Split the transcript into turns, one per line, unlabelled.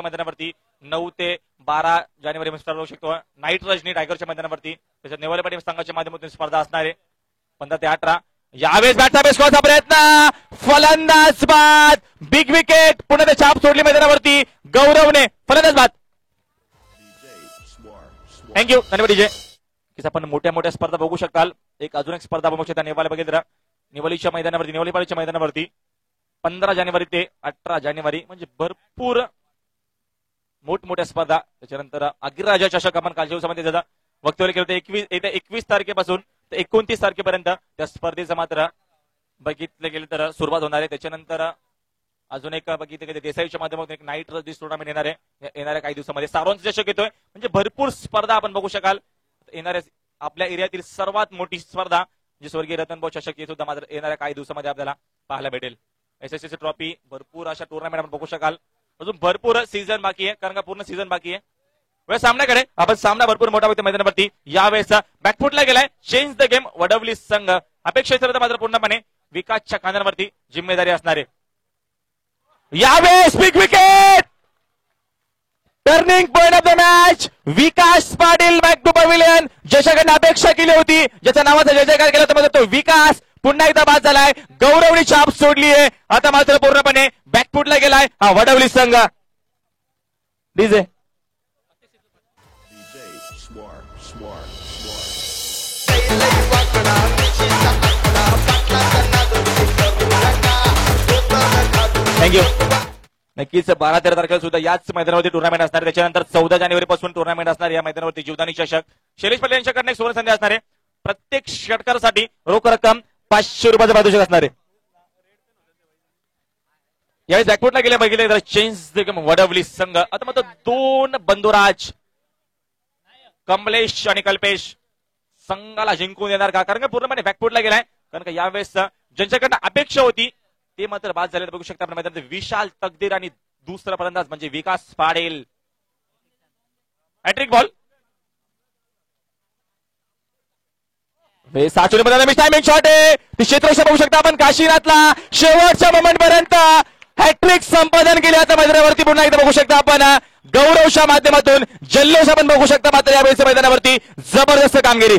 मैदानावरती 9 ते 12 जानेवारी स्पर्धा होऊ शकतो. नाईट रजनी टायगरच्या मैदानावरती त्याच्यात नेवाले पाटील संघाच्या माध्यमातून स्पर्धा असणार आहे. 15 ते 18. यावेळेस बॅटचा बेस करायचा प्रयत्न, फलंदाज बाद, बिग विकेट. पुन्हा ते छाप सोडली मैदानावरती गौरवने. फलंदाज बाद. थँक्यू धन्यवाद डीजे. आपण मोठ्या मोठ्या स्पर्धा बघू शकाल. अजून एक स्पर्धा बघू शकता नेवाले बघितलं निवलीच्या मैदानावरती, निवली पाटीलच्या मैदानावरती 15 जानेवारी ते 18 जानेवारी म्हणजे भरपूर मोठमोठ्या स्पर्धा. त्याच्यानंतर अग्रराजा चषक आपण कालच्या दिवसामध्ये त्याचा वक्तव्य केलं होतं. 21 तारखेपासून ते 29 तारखेपर्यंत त्या स्पर्धेचं मात्र बघितलं गेलं तर सुरुवात होणार आहे. त्याच्यानंतर अजून एक बघितलं देसाईच्या माध्यमातून एक नाईट रजिस्ट टुर्नामेंट येणार आहे येणाऱ्या काही दिवसामध्ये. सारोंच चषक येतोय म्हणजे भरपूर स्पर्धा आपण बघू शकाल. येणाऱ्या आपल्या एरियातील सर्वात मोठी स्पर्धा जी स्वर्गीय रतनभाऊ चषक सुद्धा मात्र येणाऱ्या काही दिवसामध्ये आपल्याला पाहायला भेटेल. एसएससी ट्रॉफी भरपूर अशा टुर्नामेंट आपण बघू शकाल. अजून भरपूर सीझन बाकी आहे कारण का पूर्ण सीझन बाकी आहे. वेळ सामन्याकडे आपण सामना भरपूर मोठा होते मैदानावरती. यावेळेस बॅकफुटला गेलाय. चेंज द गेम वडवली संघ. अपेक्षित मात्र पूर्णपणे विकासच्या खांद्यांवरती जिम्मेदारी असणार आहे. यावेळेस big wicket. Turning point of the match. Vikas Patil back to pavilion. ज्याच्याकडनं अपेक्षा केली होती, ज्याच्या नावाचा जय जयकार केला तर तो विकास पुन्हा एकदा बाद झालाय. गौरवनी छाप सोडली आहे. आता मात्र पूर्णपणे बॅकफुटला गेलाय हा वडवली संघ. DJ thank you. नक्कीच 12-13 तारखेला सुद्धा याच मैदानावरती टुर्नामेंट असणार. त्याच्यानंतर 14 जानेवारी पासून टुर्नामेंट असणार या मैदानावरती. जीवदानी चषक शैलेश पाटील यांच्याकडनं एक सुवर्ण संधी असणार आहे. प्रत्येक षटकारासाठी रोख रक्कम 500 रुपयाचं पारितोषिक असणार आहे. यावेळी बॅकफुटला गेले बघितले चेंज वडवली संघ. आता मात्र 2 बंधुराज कमलेश आणि कल्पेश संघाला जिंकून देणार का? कारण का पूर्णपणे बॅकफुटला गेलाय. कारण का यावेळेस ज्यांच्याकडनं अपेक्षा होती ते मात्र बाद झाले. बघू शकता आपण मैदानात विशाल तकदीर आणि दुसरा फलंदाज म्हणजे विकास पाटील. Hattrick ball. साचून टायमिंग शॉट आहे. क्षेत्ररक्षक बघू शकता आपण काशीनाथला शेवटच्या मोमेंट पर्यंत हॅट्रिक संपादन केले. आता मैदानावरती पुन्हा एकदा बघू शकता आपण गौरवच्या माध्यमातून जल्लोष आपण बघू शकता. मात्र यावेळेस मैदानावरती जबरदस्त कामगिरी.